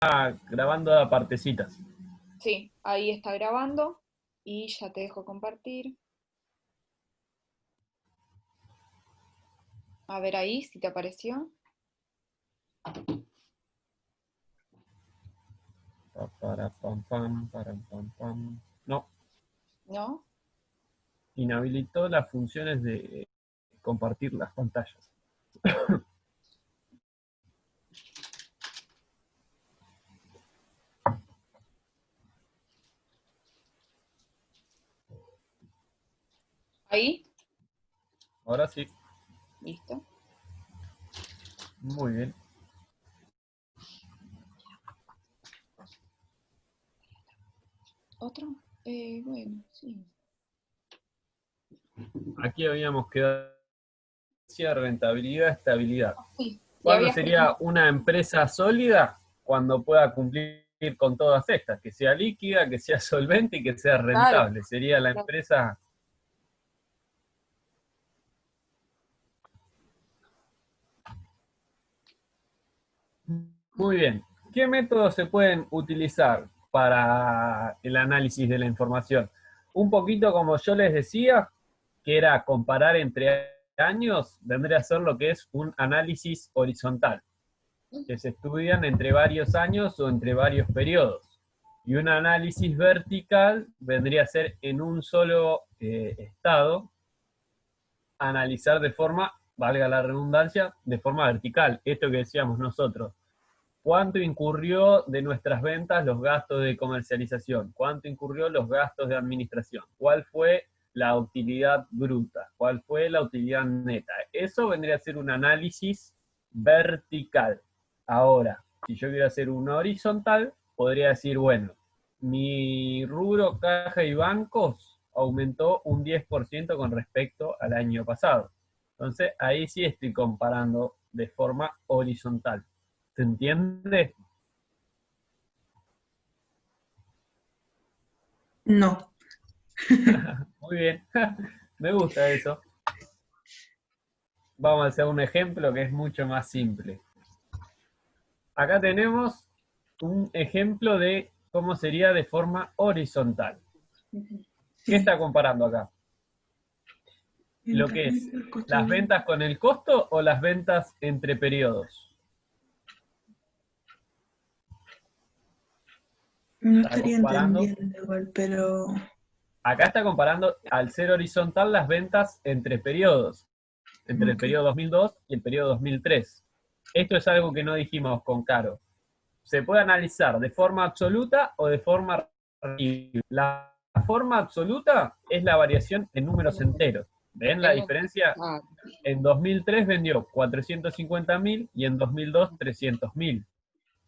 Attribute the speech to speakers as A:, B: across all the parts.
A: grabando a partecitas.
B: Sí, ahí está grabando y ya te dejo compartir. A ver ahí si te apareció.
A: Pam, pam. No,
B: ¿No?
A: inhabilitó las funciones de compartir las pantallas.
B: Ahí,
A: Ahora sí,
B: listo.
A: muy bien.
B: ¿Otro? Bueno, sí.
A: Aquí habíamos quedado rentabilidad, estabilidad.
B: Sí, le
A: ¿Cuándo
B: habías
A: sería
B: preguntado.
A: una empresa sólida? Cuando pueda cumplir con todas estas, que sea líquida, que sea solvente y que sea
B: Claro,
A: rentable. Sería la
B: claro.
A: empresa. Muy bien. ¿Qué métodos se pueden utilizar para el análisis de la información? Un poquito como yo les decía, que era comparar entre años, vendría a ser lo que es un análisis horizontal, que se estudian entre varios años o entre varios periodos. Y un análisis vertical vendría a ser en un solo estado, analizar de forma, valga la redundancia, de forma vertical. Esto que decíamos nosotros. ¿Cuánto incurrió de nuestras ventas los gastos de comercialización? ¿Cuánto incurrió los gastos de administración? ¿Cuál fue la utilidad bruta? ¿Cuál fue la utilidad neta? Eso vendría a ser un análisis vertical. Ahora, si yo quiero hacer un horizontal, podría decir, bueno, mi rubro caja y bancos aumentó un 10% con respecto al año pasado. Entonces, ahí sí estoy comparando de forma horizontal. ¿Se entiende?
C: No.
A: Muy bien. Me gusta eso. Vamos a hacer un ejemplo que es mucho más simple. Acá tenemos un ejemplo de cómo sería de forma horizontal. ¿Qué
C: Sí.
A: está comparando acá? Lo que es
C: Ventas, el costo de
A: las
C: venta.
A: ventas con el costo o las ventas entre periodos.
C: No
A: Está
C: estaría
A: comparando.
C: entendiendo igual, pero
A: Acá está comparando al ser horizontal las ventas entre periodos, entre el
C: ok.
A: periodo 2002 y el periodo 2003. Esto es algo que no dijimos con Caro. Se puede analizar de forma absoluta o de forma relativa. La forma absoluta es la variación en números enteros. ¿Ven la diferencia?
B: Ah,
A: En 2003 vendió 450.000 y en 2002 300.000.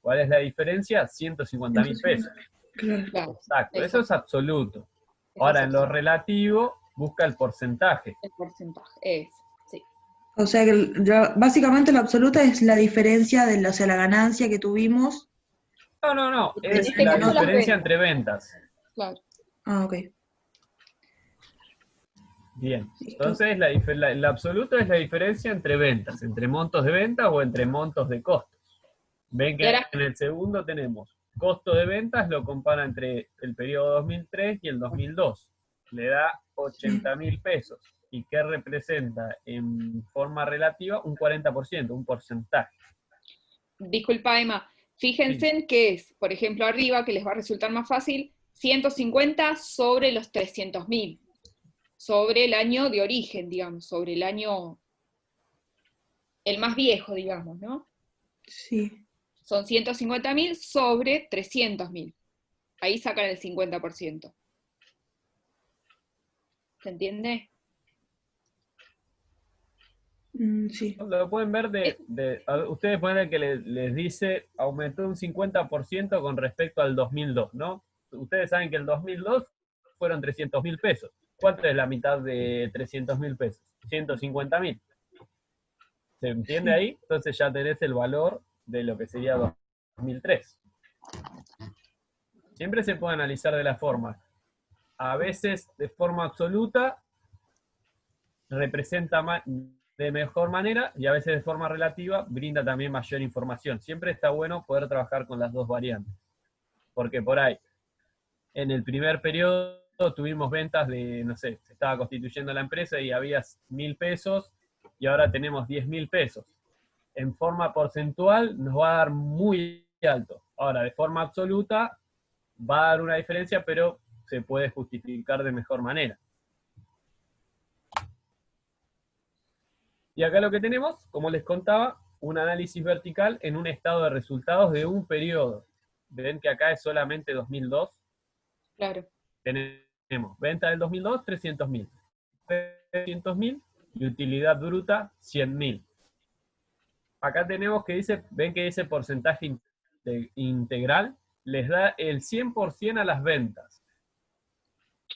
A: ¿Cuál es la diferencia? 150.000
C: Entonces,
A: pesos.
C: claro.
B: claro,
A: Exacto, eso
B: eso,
A: es absoluto.
B: eso es
A: Ahora, en lo
B: absoluto.
A: relativo, busca el porcentaje.
B: El porcentaje, es, sí.
C: O sea que básicamente la absoluta es la diferencia de o sea, la ganancia que tuvimos
A: No, no, no,
B: En
A: es
B: este
A: la
B: caso las
A: diferencia
B: ventas,
A: entre ventas.
B: claro.
C: Ah, ok.
A: Bien,
C: Listo.
A: entonces el absoluto es la diferencia entre ventas, entre montos de ventas o entre montos de costos. Ven
B: Y ahora,
A: que en el segundo tenemos costo de ventas, lo compara entre el periodo 2003 y el 2002. Le da
C: Sí.
A: 80.000 pesos. ¿Y qué representa en forma relativa? Un 40%, un porcentaje.
B: disculpa Emma,
A: Sí,
B: fíjense en que es, por ejemplo, arriba, que les va a resultar más fácil, 150 sobre los 300.000, sobre el año de origen, digamos, sobre el año, el más viejo, digamos, ¿no?
C: Sí.
B: Son 150.000 sobre 300.000. Ahí sacan el 50%. ¿Se entiende?
C: Sí.
A: lo pueden ver
B: Es,
A: ustedes pueden ver que les dice aumentó un 50% con respecto al 2002, ¿no? Ustedes saben que el 2002 fueron 300.000 pesos. ¿Cuánto es la mitad de 300.000 pesos? 150.000. ¿Se entiende
C: Sí.
A: ahí? Entonces ya tenés el valor de lo que sería 2003. Siempre se puede analizar de la forma. A veces de forma absoluta representa más, de mejor manera y a veces de forma relativa brinda también mayor información. Siempre está bueno poder trabajar con las dos variantes, porque por ahí, en el primer periodo tuvimos ventas de, no sé, se estaba constituyendo la empresa y había 1.000 pesos y ahora tenemos 10.000 pesos. En forma porcentual nos va a dar muy alto. Ahora, de forma absoluta va a dar una diferencia, pero se puede justificar de mejor manera. Y acá lo que tenemos, como les contaba, un análisis vertical en un estado de resultados de un periodo. Ven que acá es solamente 2002.
B: Claro.
A: Tenemos venta del 2002, 300.000. 300.000 y utilidad bruta, 100.000. Acá tenemos que dice, ven que dice porcentaje integral, les da el 100% a las ventas.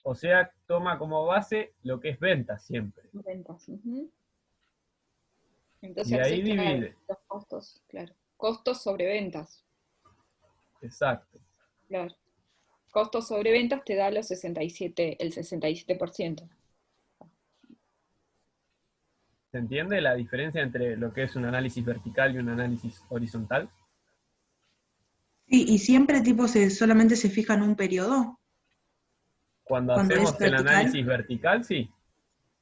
A: O sea, toma como base lo que es ventas siempre.
B: Ventas. Entonces,
A: Y ahí
B: así, claro,
A: divide.
B: los costos, claro. Costos sobre ventas.
A: Exacto.
B: Claro. Costos sobre ventas te da los 67, el 67%.
A: ¿Se entiende la diferencia entre lo que es un análisis vertical y un análisis horizontal?
C: Sí, y siempre tipo solamente se fija en un periodo.
A: Cuando
C: Cuando es
A: hacemos el
C: vertical.
A: análisis vertical, sí.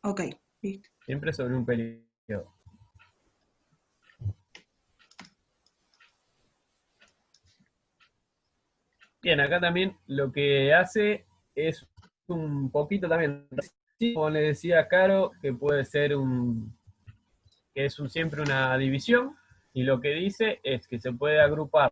C: Ok, listo.
A: Siempre sobre un periodo. Bien, acá también lo que hace es un poquito también, como le decía Caro, que puede ser que es siempre una división, y lo que dice es que se puede agrupar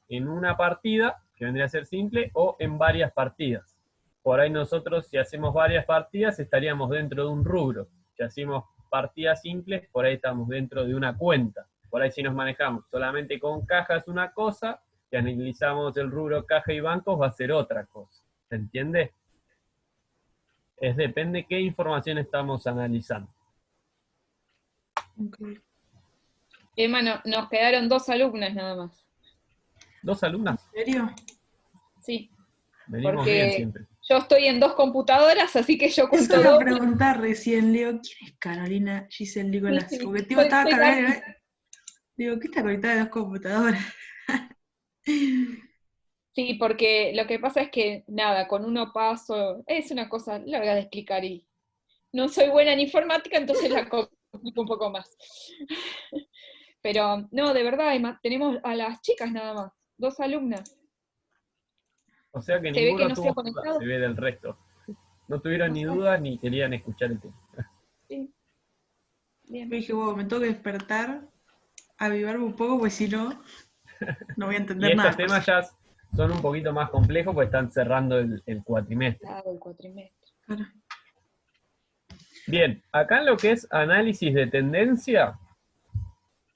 A: en una partida, que vendría a ser simple, o en varias partidas. Por ahí nosotros, si hacemos varias partidas, estaríamos dentro de un rubro. Si hacemos partidas simples, por ahí estamos dentro de una cuenta. Por ahí si nos manejamos solamente con cajas una cosa, si analizamos el rubro caja y bancos, va a ser otra cosa. ¿Se entiende? Depende qué información estamos analizando.
C: Okay.
B: Emma, nos quedaron 2 alumnas nada más.
A: ¿Dos alumnas?
C: ¿En serio?
B: Sí.
A: Venimos bien
B: Porque
A: siempre.
B: yo estoy en 2 computadoras, así que yo
C: Eso
B: cuento
C: iba a
B: doble.
C: preguntar recién, Leo, ¿quién es Carolina Giselle Nicolás?
B: Sí,
C: Porque tipo estaba Carolina, digo, ¿qué está conectada a 2 computadoras?
B: Sí, porque lo que pasa es que, nada, con uno paso, es una cosa larga de explicar y no soy buena en informática, entonces la complico un poco más. Pero, no, de verdad, Emma, tenemos a las chicas nada más, 2 alumnas.
A: O sea que
B: Se ve que
A: ninguno
B: no se ha
A: tuvo dudas,
B: conectado.
A: se ve del resto. No tuvieron
B: No
A: ni
B: sé.
A: dudas ni querían escuchar el tema.
B: Sí, bien.
C: Yo dije, wow, me tengo que despertar, avivarme un poco, pues si no, no voy a
A: Y
C: entender
A: estos
C: nada.
A: temas ya son un poquito más complejos porque están cerrando el cuatrimestre.
B: Claro, el cuatrimestre.
C: Claro.
A: Bien, acá en lo que es análisis de tendencia,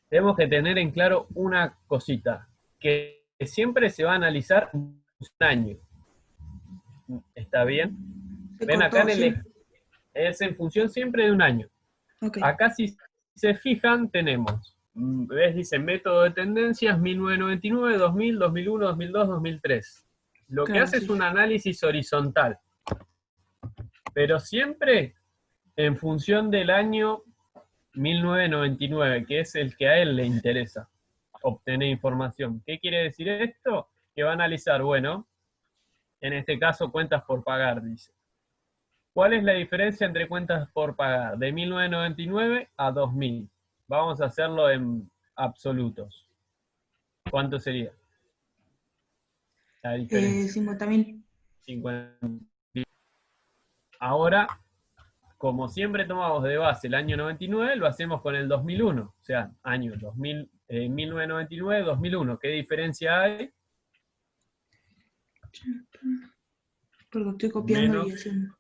A: tenemos que tener en claro una cosita, que siempre se va a analizar un año. ¿Está bien?
C: Se
A: Ven acá
C: cortó, sí.
A: es en función siempre de un año.
C: Ok.
A: Acá si se fijan tenemos, ¿ves? Dice método de tendencias 1999, 2000, 2001, 2002, 2003. Lo que
C: Claro,
A: hace es
C: sí.
A: un análisis horizontal, pero siempre en función del año 1999, que es el que a él le interesa obtener información. ¿Qué quiere decir esto? Que va a analizar, bueno, en este caso cuentas por pagar, dice. ¿Cuál es la diferencia entre cuentas por pagar? De 1999 a 2000. Vamos a hacerlo en absolutos. ¿Cuánto sería la diferencia?
C: 50.000.
A: 50. Ahora, como siempre tomamos de base el año 99, lo hacemos con el 2001. O sea, año 2000, 1999, 2001. ¿Qué diferencia hay?
C: Porque estoy copiando
A: Menos,
C: y haciendo.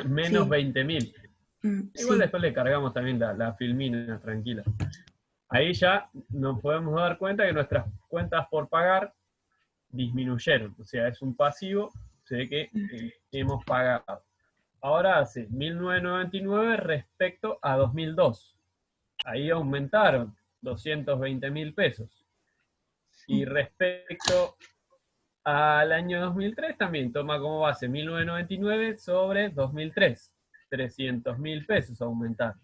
A: menos
C: Sí.
A: 20.000. Igual
C: Sí.
A: después le cargamos también la filmina, tranquila. Ahí ya nos podemos dar cuenta que nuestras cuentas por pagar disminuyeron. O sea, es un pasivo, se ve que hemos pagado. Ahora hace 1999 respecto a 2002. Ahí aumentaron 220.000 pesos. Y respecto al año 2003 también toma como base 1999 sobre 2003. 300.000 pesos aumentaron.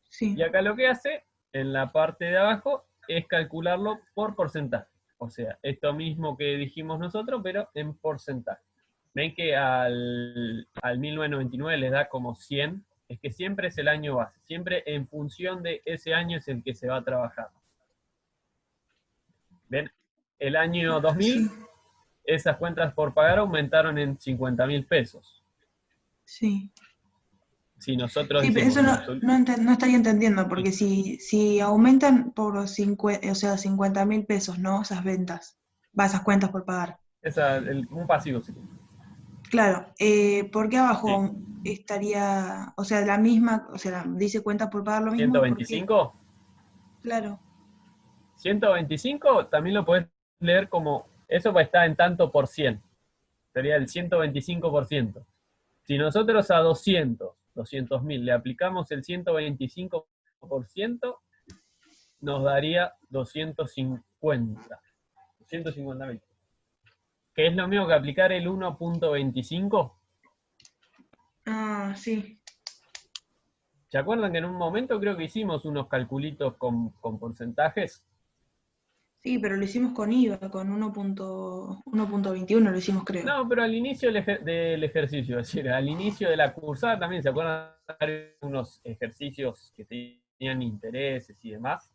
C: Sí,
A: Y acá lo que hace, en la parte de abajo, es calcularlo por porcentaje. O sea, esto mismo que dijimos nosotros, pero en porcentaje. Ven que al 1999 les da como 100, es que siempre es el año base, siempre en función de ese año es el que se va a trabajar. ¿Ven? El año 2000,
C: sí,
A: esas cuentas por pagar aumentaron en 50.000 pesos.
C: sí.
A: Si nosotros
C: Sí, pero
A: decimos
C: eso
A: en
C: no,
A: absoluto,
C: no estaría entendiendo,
A: sí,
C: porque si aumentan por 50, o sea, 50.000 pesos, ¿no? Esas ventas, esas cuentas por pagar.
A: un pasivo, sí.
C: Claro, ¿por qué
A: Sí.
C: abajo estaría, o sea, la misma, o sea, dice cuentas por pagar lo mismo? ¿Por qué?
A: 125.
C: Claro.
A: 125 también lo puedes leer como, eso va a estar en tanto por 100. Sería el 125%. Si nosotros a 200.000 le aplicamos el 125%, nos daría 250.000. Que es lo mismo que aplicar el 1.25.
C: Ah, sí.
A: ¿Se acuerdan que en un momento creo que hicimos unos calculitos con porcentajes?
C: Sí, pero lo hicimos con IVA, con 1.21 lo hicimos, creo.
A: No, pero al inicio del ejercicio, es decir, al inicio de la cursada también, ¿se acuerdan de unos ejercicios que tenían intereses y demás?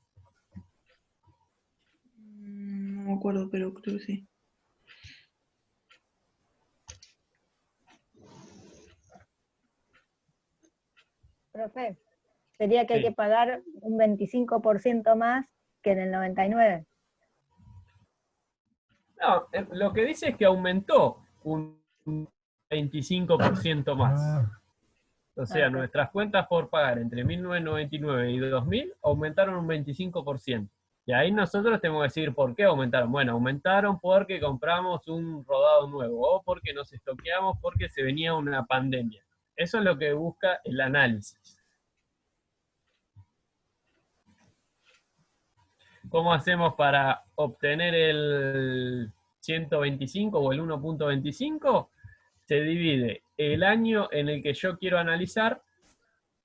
C: No me acuerdo, pero creo que sí.
D: Profe, sería que hay que
A: Sí.
D: pagar un 25% más que en el 99.
A: No, lo que dice es que aumentó un 25% más. O sea,
D: Ok.
A: nuestras cuentas por pagar entre 1999 y 2000 aumentaron un 25%. Y ahí nosotros tenemos que decir por qué aumentaron. Bueno, aumentaron porque compramos un rodado nuevo o porque nos estoqueamos porque se venía una pandemia. Eso es lo que busca el análisis. ¿Cómo hacemos para obtener el 125 o el 1.25? Se divide el año en el que yo quiero analizar,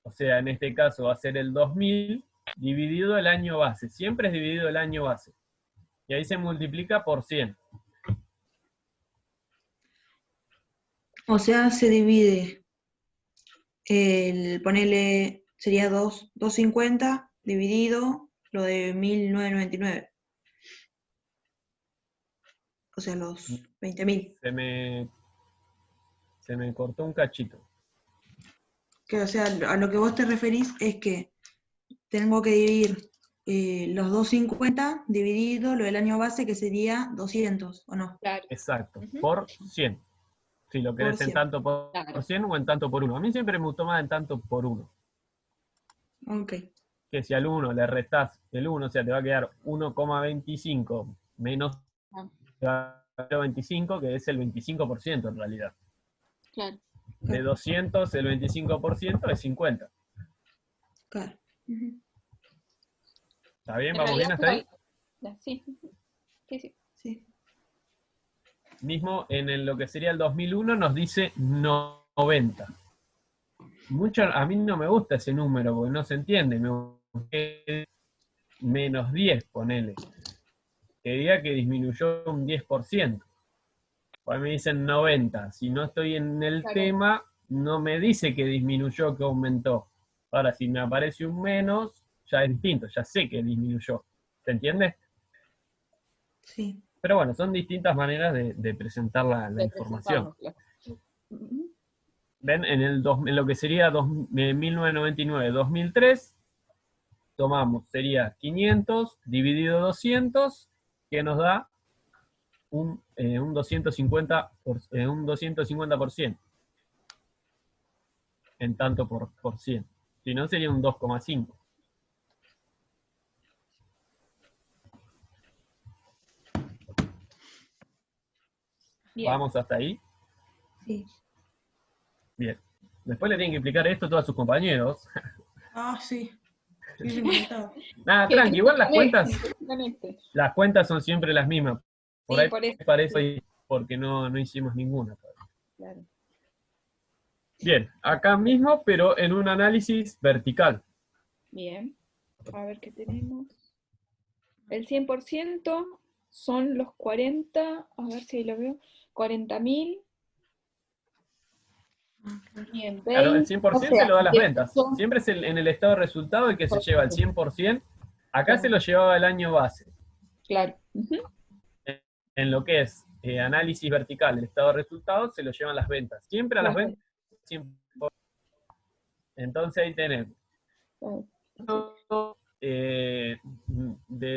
A: o sea, en este caso va a ser el 2000, dividido el año base. Siempre es dividido el año base. Y ahí se multiplica por 100.
C: O sea, se divide ponele, sería 250 dividido lo de 1999. O sea, los 20.000.
A: Se me cortó un cachito.
C: Que, o sea, a lo que vos te referís es que tengo que dividir los 250 dividido lo del año base, que sería 200, ¿o no?
B: Claro.
A: Exacto,
B: Ujú.
A: por 100. Si lo
C: Por
A: querés en
C: 100.
A: tanto por
B: Claro.
A: 100 o en tanto por 1. A mí siempre me gustó más en tanto por 1.
C: Ok.
A: Que si al 1 le restás el 1, o sea, te va a quedar 1,25 menos
B: Ah,
A: 0,25, que es el 25% en realidad.
B: claro.
A: De 200, el 25% es 50.
C: Claro. Ujú.
A: ¿Está bien?
B: En
A: ¿Vamos bien
B: realidad,
A: hasta ahí?
B: sí, sí, sí.
C: Sí.
A: Mismo en lo que sería el 2001 nos dice 90. Mucho, a mí no me gusta ese número porque no se entiende. Me gusta menos 10, ponele. Que diga que disminuyó un 10%. Pues me dicen 90. Si no estoy en el
B: Claro,
A: tema, no me dice que disminuyó, que aumentó. Ahora, si me aparece un menos, ya es distinto, ya sé que disminuyó. ¿Se entiende?
C: Sí.
A: Pero bueno, son distintas maneras de presentar la
B: de
A: información.
B: presentarnos, claro. Ujú.
A: ¿Ven? En lo que sería 1999, 2003, tomamos, sería 500 dividido 200, que nos da un 250%, en tanto por 100. Si no, sería un 2,5.
B: Bien.
A: ¿Vamos hasta ahí?
C: Sí.
A: Bien. Después le tienen que explicar esto a todos sus compañeros.
C: Ah, sí. Sí, sí, me gustaba.
A: Nada,
B: Que
A: tranqui, igual
B: con este.
A: las cuentas son siempre las mismas. Por
B: Sí,
A: ahí
B: por eso.
A: parece
B: Sí,
A: porque no hicimos ninguna.
B: claro.
A: Bien, acá mismo, pero en un análisis vertical.
B: Bien. A ver qué tenemos. El 100% son los 40, a ver si ahí lo veo, 40.000. Bien,
A: Claro, el
B: 20, o
A: 100% se
B: sea,
A: lo da las ventas.
B: 18.
A: Siempre es en el estado de resultado el que se lleva el 100%. Acá se lo llevaba el año base.
B: Claro. Ujú.
A: En lo que es análisis vertical, el estado de resultados, se lo llevan las ventas. Siempre a las
B: Las
A: ventas. 100%. Entonces ahí tenemos. De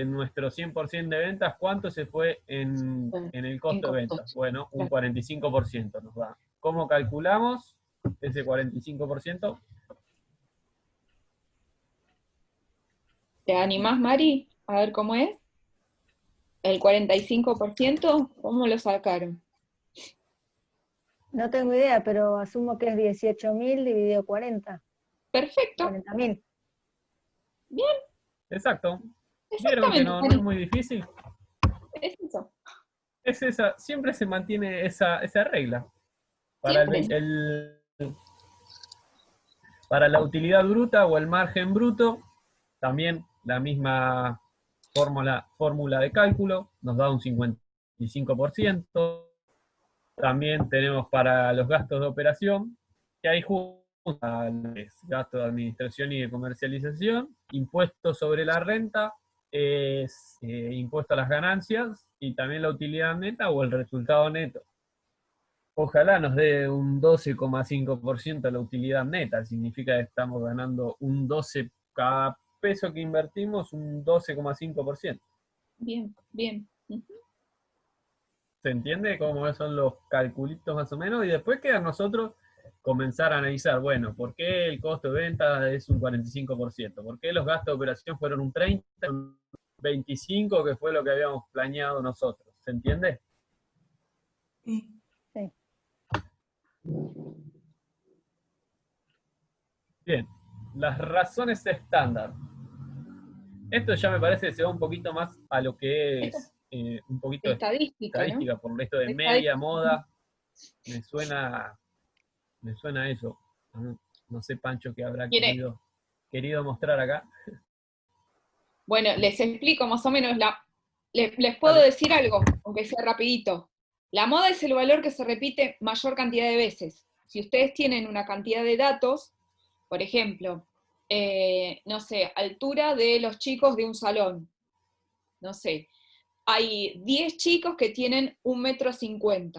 A: nuestro 100% de ventas, ¿cuánto se fue en el costo de ventas? Bueno, un 45% nos da. ¿Cómo calculamos ese 45%?
B: ¿Te animás, Mari? A ver cómo es. El 45%, ¿cómo lo sacaron?
D: No tengo idea, pero asumo que es 18.000 dividido 40.
B: Perfecto.
D: 40.000.
B: Bien,
A: Exacto. ¿Vieron que
B: exactamente,
A: no es
B: Mari.
A: muy difícil?
B: Es eso.
A: Es esa, siempre se mantiene esa regla. Para
B: Siempre.
A: para la utilidad bruta o el margen bruto, también la misma fórmula de cálculo, nos da un 55%. También tenemos para los gastos de operación, que hay gastos de administración y de comercialización, impuesto sobre la renta, es impuesto a las ganancias y también la utilidad neta o el resultado neto. Ojalá nos dé un 12,5% de la utilidad neta, significa que estamos ganando un 12, cada peso que invertimos, un 12,5%.
B: Bien, bien. Ujú.
A: ¿Se entiende cómo son los calculitos más o menos? Y después queda a nosotros comenzar a analizar, bueno, ¿por qué el costo de venta es un 45%? ¿Por qué los gastos de operación fueron un 30%, un 25%, que fue lo que habíamos planeado nosotros? ¿Se entiende?
C: Sí.
D: Sí.
A: Bien, las razones estándar. Esto ya me parece que se va un poquito más a lo que
B: Esto
A: es un poquito
B: es
A: de
B: estadística, ¿no?
A: estadística, por esto de media,
B: Estadística.
A: moda, me suena eso. No sé, Pancho, qué habrá
B: ¿Quiere?
A: querido mostrar acá.
B: Bueno, les explico más o menos les puedo
A: Dale.
B: decir algo, aunque sea rapidito. La moda es el valor que se repite mayor cantidad de veces. Si ustedes tienen una cantidad de datos, por ejemplo, no sé, altura de los chicos de un salón, no sé, hay 10 chicos que tienen 1,50 m.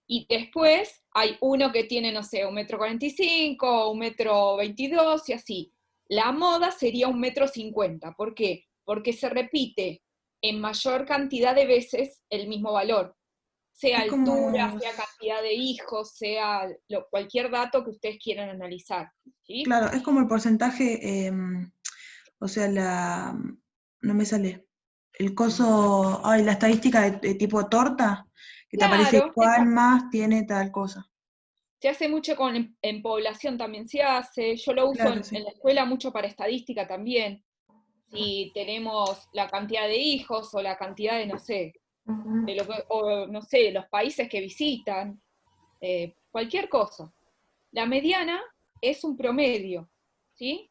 B: Y después hay uno que tiene, no sé, 1,45 m, 1,22 m y así. La moda sería 1,50 m. ¿Por qué? Porque se repite en mayor cantidad de veces el mismo valor. Sea
C: Es
B: altura,
C: como,
B: sea cantidad de hijos, sea cualquier dato que ustedes quieran analizar. ¿Sí?
C: claro, es como el porcentaje, o sea, no me sale, el coso, ay, la estadística de tipo torta, que te aparece
B: Claro,
C: cuál más tiene tal cosa.
B: se hace mucho en población también se hace. Yo lo uso
C: Claro,
B: en
C: sí.
B: la escuela mucho para estadística también. Si tenemos la cantidad de hijos o la cantidad de, no sé, o no sé, los países que visitan, cualquier cosa. La mediana es un promedio, ¿sí?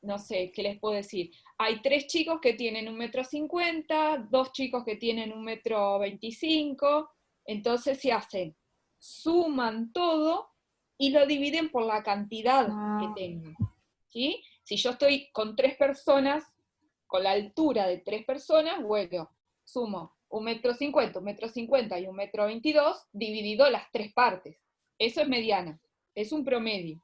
B: No sé, ¿qué les puedo decir? Hay 3 chicos que tienen 1,50 m, 2 chicos que tienen 1,25 m, entonces se hacen, suman todo y lo dividen por la cantidad que tengan, ¿sí? Si yo estoy con 3 personas, con la altura de 3 personas, bueno, sumo 1,50 m, 1,50 m y 1,22 m, dividido las 3 partes. Eso es mediana, es un promedio.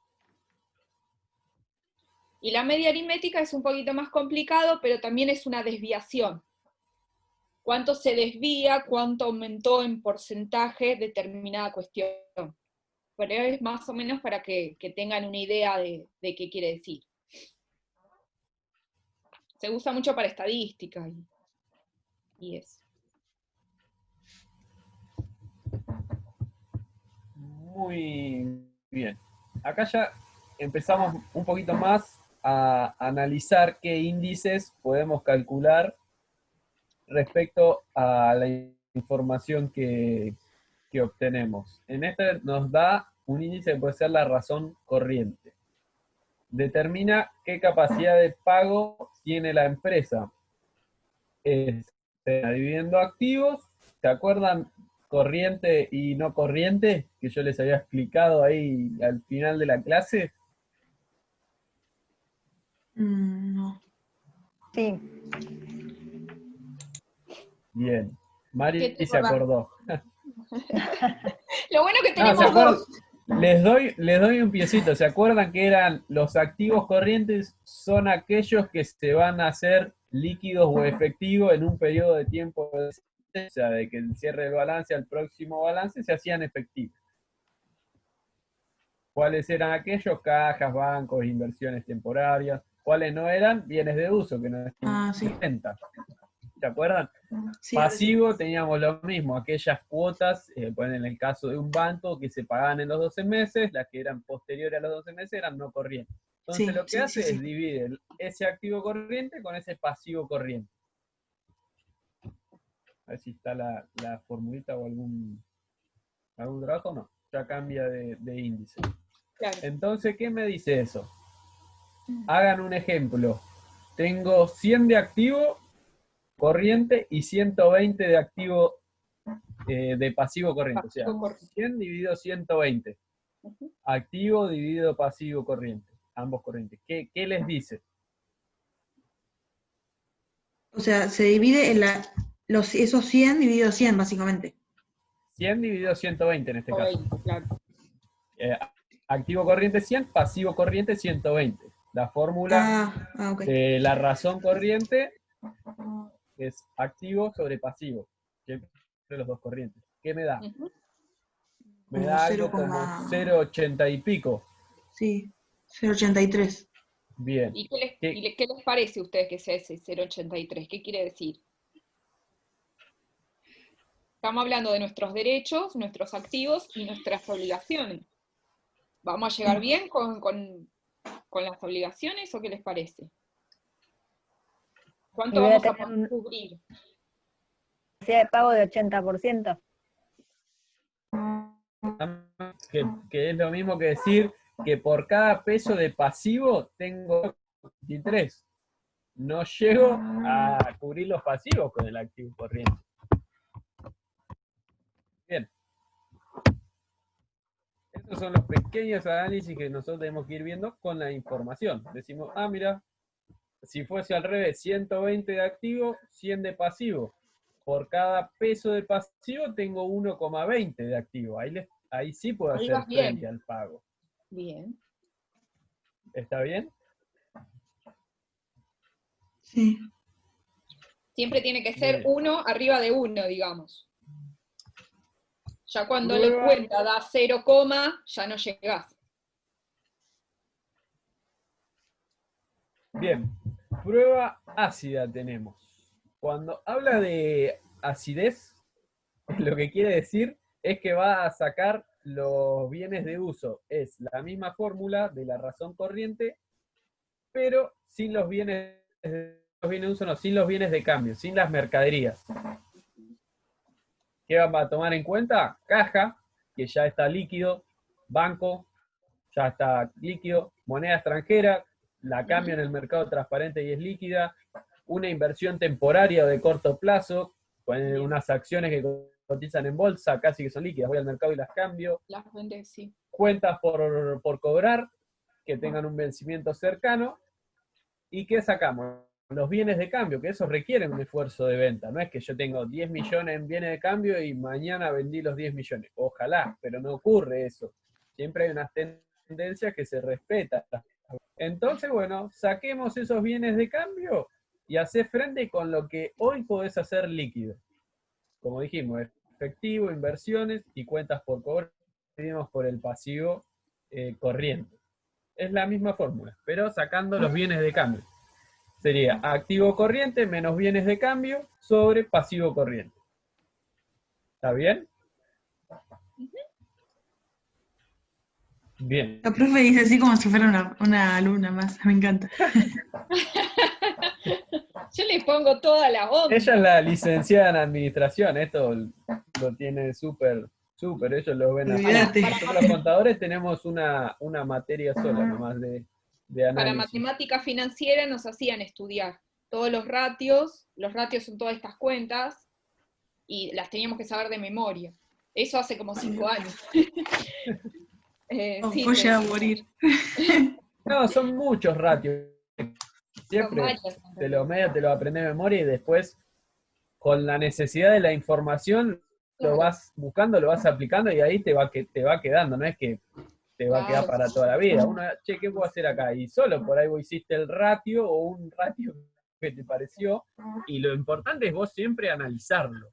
B: Y la media aritmética es un poquito más complicado, pero también es una desviación. ¿Cuánto se desvía? ¿Cuánto aumentó en porcentaje determinada cuestión? Pero es más o menos para que tengan una idea de qué quiere decir. Se usa mucho para estadística y eso.
A: Muy bien. Acá ya empezamos un poquito más a analizar qué índices podemos calcular respecto a la información que obtenemos. En este nos da un índice que puede ser la razón corriente. determina qué capacidad de pago tiene la empresa. Dividiendo activos, ¿se acuerdan? Corriente y no corriente, que yo les había explicado ahí al final de la clase.
C: No.
D: Sí.
A: Bien.
B: ¿Qué
A: Mari
B: te
A: se
B: acordás?
A: acordó.
B: Lo bueno que
A: No,
B: tenemos
A: ¿se acuerdan?
B: dos.
A: Les doy un piecito. ¿Se acuerdan que eran los activos corrientes? Son aquellos que se van a hacer líquidos o efectivos en un periodo de tiempo, o sea, de que el cierre del balance al próximo balance se hacían efectivos. ¿Cuáles eran aquellos? Cajas, bancos, inversiones temporarias. ¿Cuáles no eran? Bienes de uso, que no están
C: Sí.
A: en venta. ¿Se acuerdan?
C: Sí,
A: Pasivo teníamos lo mismo, aquellas cuotas, en el caso de un banco, que se pagaban en los 12 meses, las que eran posteriores a los 12 meses eran no corrientes. Entonces
C: Sí,
A: lo que
C: sí,
A: hace
C: sí,
A: es
C: sí.
A: dividir ese activo corriente con ese pasivo corriente. A ver si está la formulita o algún trabajo, no, ya cambia de índice.
B: Claro.
A: Entonces, ¿qué me dice eso? Hagan un ejemplo. Tengo 100 de activo corriente y 120 de activo de pasivo corriente. O sea,
B: Pasivo corriente.
A: 100 dividido 120. Activo dividido pasivo corriente. Ambos corrientes. ¿Qué les dice?
C: O sea, se divide en esos 100 dividido 100, básicamente.
A: 100 dividido 120 en este caso.
B: 20, claro.
A: Activo corriente 100, pasivo corriente 120. La fórmula
C: Ok.
A: de la razón corriente es activo sobre pasivo. Siempre los dos corrientes. ¿Qué me da?
B: Ujú.
A: Me
C: Como
A: da algo
C: 0,
A: como 0,80 y pico.
C: sí, 0,83.
A: Bien.
B: ¿Y qué les parece a ustedes que sea ese 0,83? ¿Qué quiere decir? Estamos hablando de nuestros derechos, nuestros activos y nuestras obligaciones. ¿Vamos a llegar bien con las obligaciones o qué les parece? ¿Cuánto
D: Y voy a
B: vamos a
D: tener
B: poder
D: una
B: cubrir?
D: capacidad de pago de 80%.
A: Que es lo mismo que decir que por cada peso de pasivo tengo 23. No llego a cubrir los pasivos con el activo corriente. Bien. Esos son los pequeños análisis que nosotros tenemos que ir viendo con la información. Decimos, mira, si fuese al revés, 120 de activo, 100 de pasivo. Por cada peso de pasivo tengo 1,20 de activo. Ahí sí puedo
B: Ahí
A: hacer
B: vas bien.
A: frente al pago.
B: Bien.
A: ¿Está bien?
C: Sí.
B: Siempre tiene que ser 1 arriba de 1, digamos. Ya cuando le cuenta da 0, ya no llegás.
A: Bien, prueba ácida tenemos. Cuando habla de acidez, lo que quiere decir es que va a sacar los bienes de uso. Es la misma fórmula de la razón corriente, pero sin los bienes de uso, no, sin los bienes de cambio, sin las mercaderías. ¿Qué va a tomar en cuenta? Caja, que ya está líquido, banco, ya está líquido, moneda extranjera, la cambio en el mercado transparente y es líquida, una inversión temporaria o de corto plazo, con unas acciones que cotizan en bolsa, casi que son líquidas, voy al mercado y las cambio.
B: Las vendes, sí.
A: Cuentas por cobrar, que tengan un vencimiento cercano. ¿Y qué sacamos? Los bienes de cambio, que eso requiere un esfuerzo de venta. No es que yo tengo 10 millones en bienes de cambio y mañana vendí los 10 millones. Ojalá, pero no ocurre eso. Siempre hay unas tendencias que se respetan. Entonces, bueno, saquemos esos bienes de cambio y hacer frente con lo que hoy podés hacer líquido. Como dijimos, efectivo, inversiones y cuentas por cobrar, pedimos por el pasivo corriente. Es la misma fórmula, pero sacando los bienes de cambio. Sería activo corriente menos bienes de cambio sobre pasivo corriente. ¿Está bien? Bien.
C: La profe dice así como si fuera una alumna más, me encanta.
B: Yo le pongo toda la onda.
A: Ella es la licenciada en administración, esto lo tiene súper, ellos lo ven así.
C: Olvídate.
A: Nosotros los contadores tenemos una materia sola nomás de de
B: Para
A: análisis.
B: matemática financiera nos hacían estudiar todos los ratios son todas estas cuentas, y las teníamos que saber de memoria. Eso hace como 5 años. Sí,
C: Vos ya a morir.
A: No, son muchos ratios.
B: son
A: Siempre
B: varias, en
A: te
B: realidad.
A: lo aprendes de memoria y después, con la necesidad de la información,
B: Claro.
A: lo vas buscando, lo vas aplicando y ahí te va quedando, no es que te va a quedar
B: Claro.
A: para toda la vida. Uno, che, ¿qué puedo hacer acá? Y solo por ahí vos hiciste el ratio o un ratio que te pareció, y lo importante es vos siempre analizarlo.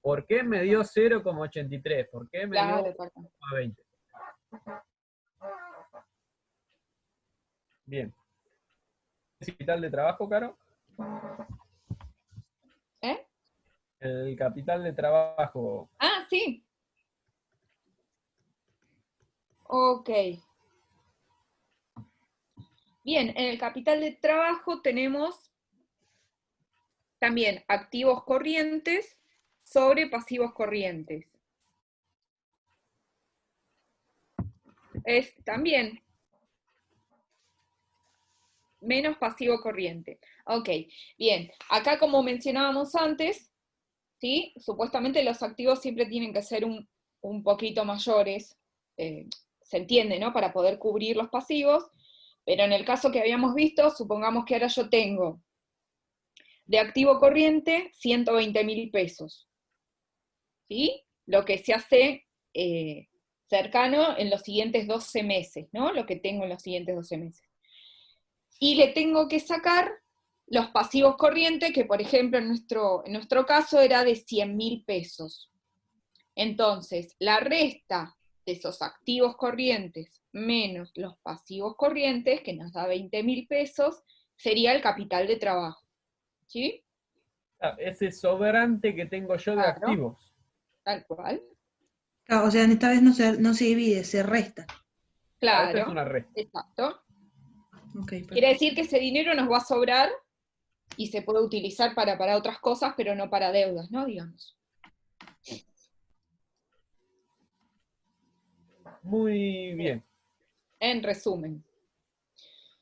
A: ¿Por qué me dio 0,83? ¿Por qué me dio
B: Claro, perdón.
A: 1,20? Bien. ¿Capital de trabajo, Caro?
B: ¿Eh?
A: El capital de trabajo.
B: Ah, sí. Ok. Bien, en el capital de trabajo tenemos también activos corrientes sobre pasivos corrientes. Es también menos pasivo corriente. Ok, bien. Acá, como mencionábamos antes, ¿sí? Supuestamente los activos siempre tienen que ser un poquito mayores, se entiende, ¿no? Para poder cubrir los pasivos, pero en el caso que habíamos visto, supongamos que ahora yo tengo de activo corriente 120.000 pesos, ¿sí? Lo que se hace cercano en los siguientes 12 meses, ¿no? Lo que tengo en los siguientes 12 meses. Y le tengo que sacar los pasivos corrientes, que por ejemplo en nuestro caso era de 100.000 pesos. Entonces, la resta de esos activos corrientes menos los pasivos corrientes, que nos da 20.000 pesos, sería el capital de trabajo. ¿Sí?
A: Ese sobrante que tengo yo de
B: Claro.
A: activos.
B: Tal cual.
C: Claro, o sea, esta vez no se divide, se resta.
A: Esta es
B: Claro.
A: una resta.
B: Exacto.
C: Okay,
B: Quiere decir que ese dinero nos va a sobrar y se puede utilizar para otras cosas, pero no para deudas, ¿no? Digamos.
A: Muy bien.
B: En resumen.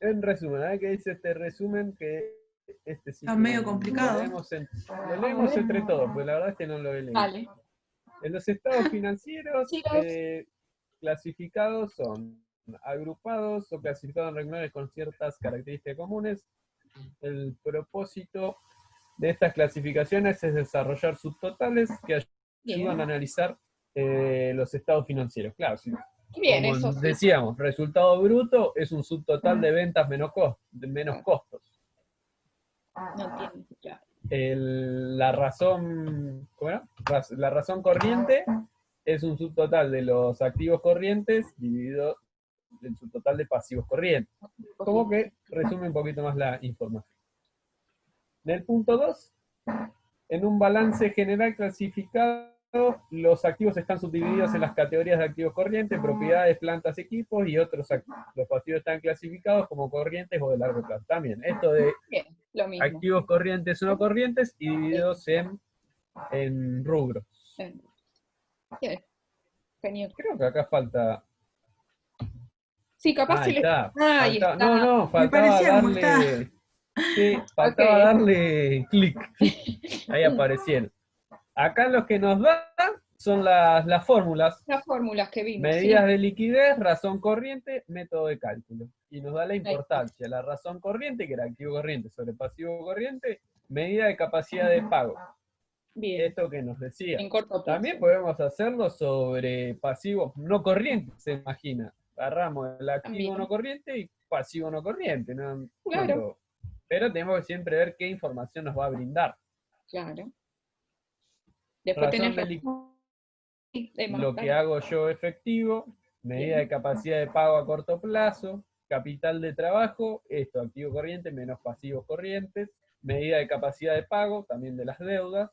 A: En resumen, ¿qué dice este resumen? Que este sí
C: Está
A: que
C: medio complicado.
A: lo leemos entre todos, pues la verdad es que no lo he leído.
B: Vale.
A: En los estados financieros,
B: Chicos.
A: clasificados son agrupados o clasificados en renglones con ciertas características comunes. El propósito de estas clasificaciones es desarrollar subtotales que ayudan
B: Bien.
A: a analizar los estados financieros. Claro, sí.
B: Bien,
A: Como
B: eso sí.
A: decíamos, resultado bruto es un subtotal de ventas menos costos.
B: No entiendo, claro.
A: La razón, ¿cómo era? La razón corriente es un subtotal de los activos corrientes dividido el subtotal de pasivos corrientes. Como que resume un poquito más la información. En el punto 2, en un balance general clasificado, los activos están subdivididos en las categorías de activos corrientes, propiedades, plantas, equipos y otros activos. Los pasivos están clasificados como corrientes o de largo plazo. También, esto de
B: Bien, lo mismo.
A: activos corrientes o no corrientes y divididos en rubros.
B: Bien. Genial.
A: Creo que acá falta...
B: Sí, capaz
A: Ahí
B: se le...
A: está.
B: Ahí está.
A: No,
C: Me
A: faltaba
C: parecía como
A: darle... Sí, faltaba
B: Ok.
A: darle clic. Ahí aparecieron. Acá lo que nos da son las fórmulas.
B: Las fórmulas que vimos,
A: Medidas
B: sí.
A: de liquidez, razón corriente, método de cálculo. Y nos da la
B: Ahí está.
A: importancia. La razón corriente, que era activo corriente sobre pasivo corriente, medida de capacidad de pago.
B: Bien.
A: Esto que nos decía.
B: En corto plazo.
A: También podemos hacerlo sobre pasivos no corrientes, se imagina. Agarramos el activo
B: También.
A: no corriente y pasivo no corriente. ¿No?
B: Claro.
A: Pero tenemos que siempre ver qué información nos va a brindar.
B: Claro. Después
A: Razón
B: tenés
A: de lo que hago yo efectivo, medida de capacidad de pago a corto plazo, capital de trabajo, esto, activo corriente menos pasivos corrientes, medida de capacidad de pago, también de las deudas.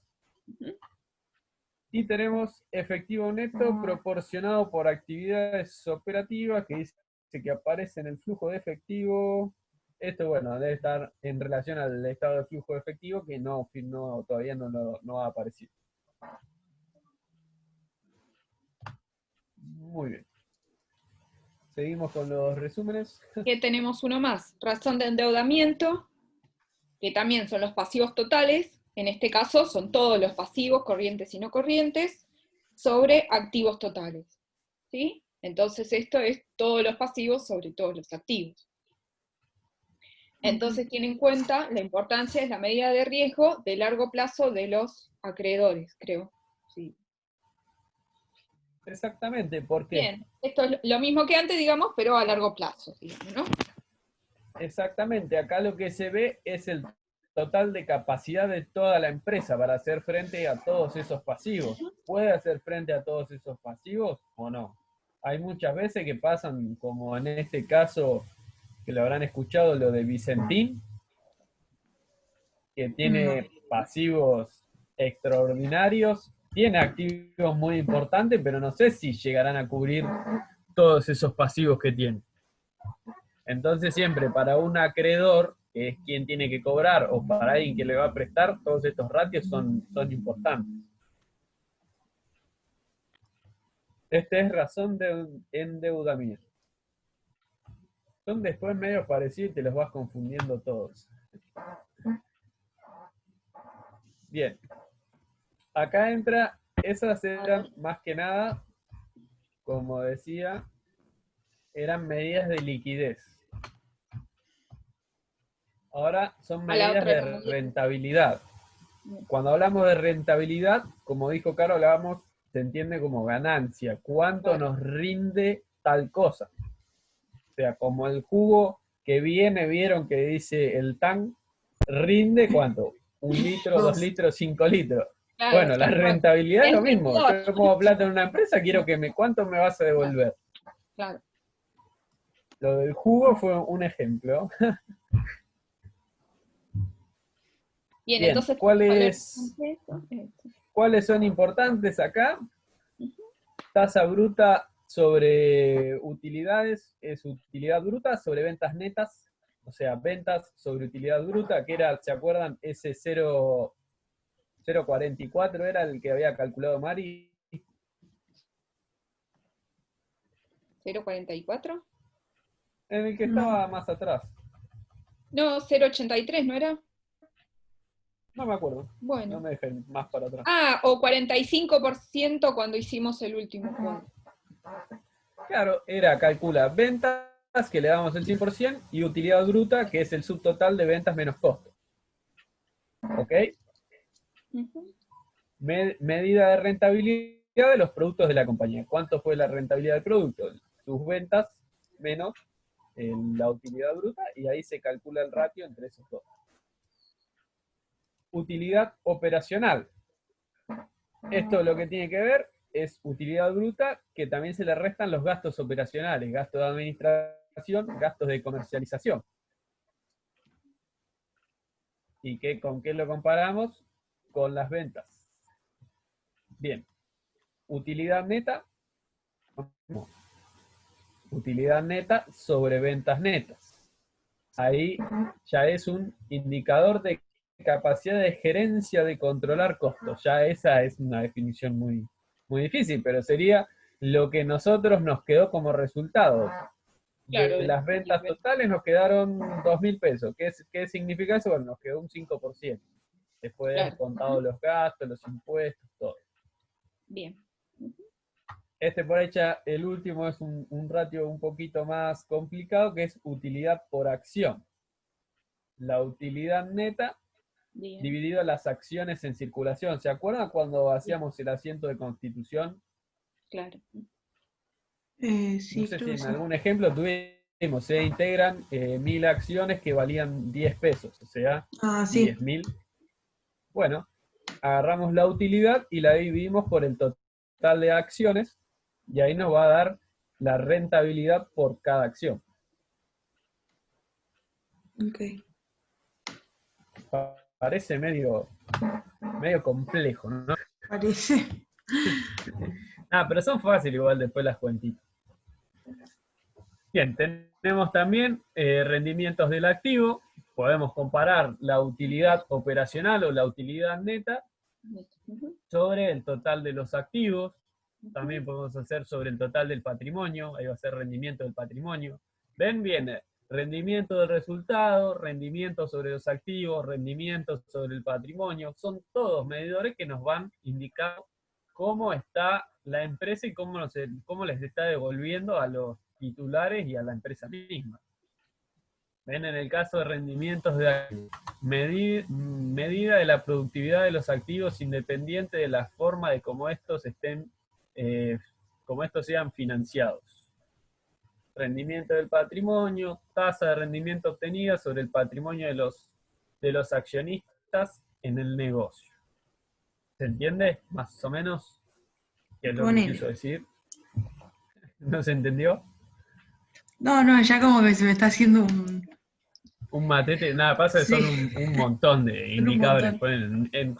A: Y tenemos efectivo neto proporcionado por actividades operativas, que dice que aparece en el flujo de efectivo. Esto, bueno, debe estar en relación al estado de flujo de efectivo, que todavía no ha aparecido. Muy bien. seguimos con los resúmenes.
B: Que tenemos uno más, razón de endeudamiento, que también son los pasivos totales, en este caso son todos los pasivos, corrientes y no corrientes, sobre activos totales, ¿sí? Entonces esto es todos los pasivos sobre todos los activos. Entonces tiene en cuenta la importancia de la medida de riesgo de largo plazo de los acreedores, creo. Sí.
A: Exactamente, porque
B: Bien, esto es lo mismo que antes, digamos, pero a largo plazo, digamos, ¿no?
A: exactamente, acá lo que se ve es el total de capacidad de toda la empresa para hacer frente a todos esos pasivos. ¿Puede hacer frente a todos esos pasivos o no? Hay muchas veces que pasan, como en este caso, que lo habrán escuchado, lo de Vicentín, que tiene pasivos extraordinarios, tiene activos muy importantes, pero no sé si llegarán a cubrir todos esos pasivos que tiene. Entonces siempre para un acreedor, que es quien tiene que cobrar, o para alguien que le va a prestar, todos estos ratios son importantes. Esta es razón de endeudamiento. Son después medio parecidos y te los vas confundiendo todos. Bien. Acá entra, esas eran más que nada, como decía, eran medidas de liquidez. Ahora son medidas de rentabilidad. Cuando hablamos de rentabilidad, como dijo Caro, hablábamos, se entiende como ganancia. ¿Cuánto nos rinde tal cosa? O sea, como el jugo que viene, vieron que dice el TAN, rinde ¿cuánto? 1 litro, 2 litros, 5 litros.
B: Claro,
A: Bueno, la rentabilidad es lo mismo.
B: rendidor.
A: Yo pongo plata en una empresa, quiero que ¿cuánto me vas a devolver?
B: Claro.
A: Lo del jugo fue un ejemplo.
B: Bien,
A: Bien,
B: entonces,
A: ¿cuáles son importantes acá? Tasa bruta sobre utilidades, es utilidad bruta sobre ventas netas, o sea, ventas sobre utilidad bruta, que era, ¿se acuerdan? Ese 0,44 era el que había calculado Mari.
B: ¿0,44?
A: En el que estaba más atrás.
B: No, 0,83, ¿no era?
A: No me acuerdo.
B: Bueno.
A: No me dejen más para atrás.
B: Ah, o 45% cuando hicimos el último juego.
A: Claro, calcula ventas, que le damos el 100%, y utilidad bruta, que es el subtotal de ventas menos costo. ¿Ok? Medida de rentabilidad de los productos de la compañía. ¿Cuánto fue la rentabilidad del producto? Sus ventas menos la utilidad bruta, y ahí se calcula el ratio entre esos dos. Utilidad operacional. Esto lo que tiene que ver es utilidad bruta, que también se le restan los gastos operacionales, gastos de administración, gastos de comercialización. ¿Y con qué lo comparamos? Con las ventas. Bien. Utilidad neta. No. Utilidad neta sobre ventas netas. Ahí ya es un indicador de capacidad de gerencia de controlar costos. Ya esa es una definición muy, muy difícil, pero sería lo que nosotros nos quedó como resultado.
B: Claro,
A: de las ventas totales nos quedaron 2.000 pesos. ¿Qué significa eso? Bueno, nos quedó un 5%. Después de haber contado los gastos, los impuestos, todo.
B: Bien.
A: Por ahí ya, el último es un ratio un poquito más complicado, que es utilidad por acción. La utilidad neta dividido las acciones en circulación. ¿Se acuerdan cuando hacíamos el asiento de constitución?
B: Claro.
C: Sí,
A: no sé si en algún ejemplo tuvimos, se integran 1.000 acciones que valían 10 pesos, o sea,
C: sí.
A: 10.000. Bueno, agarramos la utilidad y la dividimos por el total de acciones, y ahí nos va a dar la rentabilidad por cada acción.
C: Ok.
A: Parece medio complejo, ¿no?
C: Parece.
A: Pero son fáciles igual después las cuentitas. Bien, tenemos también rendimientos del activo. Podemos comparar la utilidad operacional o la utilidad neta sobre el total de los activos. también podemos hacer sobre el total del patrimonio, ahí va a ser rendimiento del patrimonio. ¿Ven? Viene rendimiento del resultado, rendimiento sobre los activos, rendimiento sobre el patrimonio, son todos medidores que nos van indicando cómo está la empresa y cómo les está devolviendo a los titulares y a la empresa misma. ¿Ven? En el caso de rendimientos de activos, medida de la productividad de los activos independiente de la forma de cómo estos sean financiados. Rendimiento del patrimonio, tasa de rendimiento obtenida sobre el patrimonio de los accionistas en el negocio. ¿Se entiende? Más o menos qué es lo que quiso decir. ¿No se entendió?
C: No, ya como que se me está haciendo
A: Un matete, nada, pasa que
C: Sí.
A: son un montón de indicadores.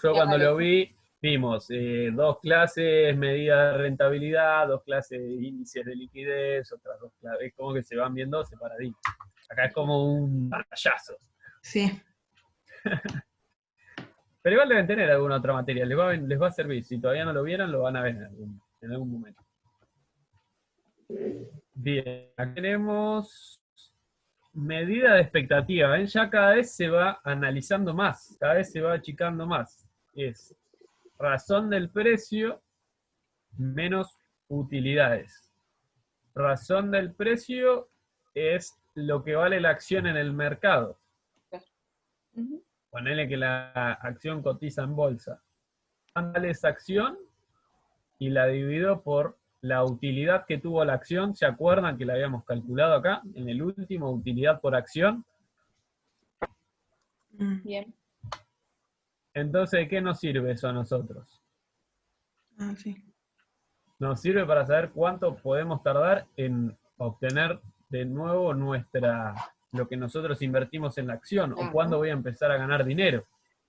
A: Yo cuando lo vimos 2 clases, medida de rentabilidad, 2 clases de índices de liquidez, otras 2 clases, es como que se van viendo separadísimos. Acá es como un pantallazo.
C: Sí.
A: Pero igual deben tener alguna otra materia, les va a servir. Si todavía no lo vieron, lo van a ver en algún momento. Bien, acá tenemos medida de expectativa. ¿Ven? Ya cada vez se va analizando más, cada vez se va achicando más. Es razón del precio menos utilidades. Razón del precio es lo que vale la acción en el mercado. Ponele que la acción cotiza en bolsa. Vale esa acción y la divido por la utilidad que tuvo la acción. ¿Se acuerdan que la habíamos calculado acá? En el último, utilidad por acción.
B: Bien.
A: Entonces, ¿de qué nos sirve eso a nosotros?
C: Sí.
A: Nos sirve para saber cuánto podemos tardar en obtener de nuevo lo que nosotros invertimos en la acción, o cuándo voy a empezar a ganar dinero.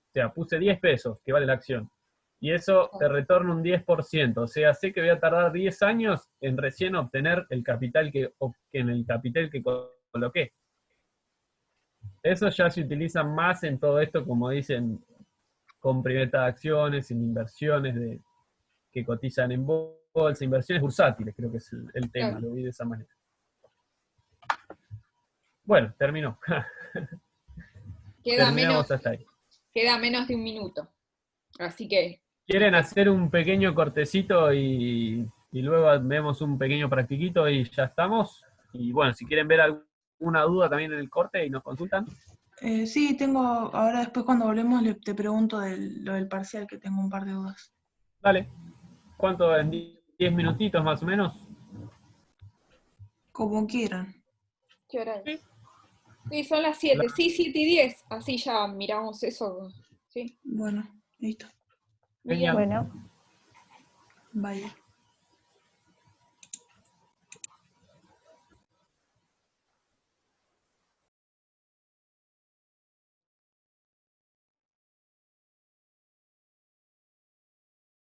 A: O sea, puse 10 pesos, que vale la acción, y eso te retorna un 10%, o sea, sé que voy a tardar 10 años en recién obtener el capital que coloqué. Eso ya se utiliza más en todo esto, como dicen, compra y venta de acciones, en inversiones que cotizan en bolsa, inversiones bursátiles, creo que es el tema,
B: Claro.
A: lo vi de esa manera. Bueno, terminó. Terminamos hasta ahí.
B: Queda menos de un minuto. Así que...
A: ¿Quieren hacer un pequeño cortecito y luego vemos un pequeño practiquito y ya estamos? Y bueno, si quieren ver alguna duda también en el corte y nos consultan.
C: Sí, ahora después cuando volvemos te pregunto lo del parcial, que tengo un par de dudas.
A: Dale. ¿Cuánto? ¿En 10 minutitos más o menos?
C: Como quieran.
B: ¿Qué hora es? Sí, son las 7. Sí, 7:10. Así ya miramos eso. Sí.
C: Bueno, listo.
B: Muy bien.
D: Bueno.
C: Vaya.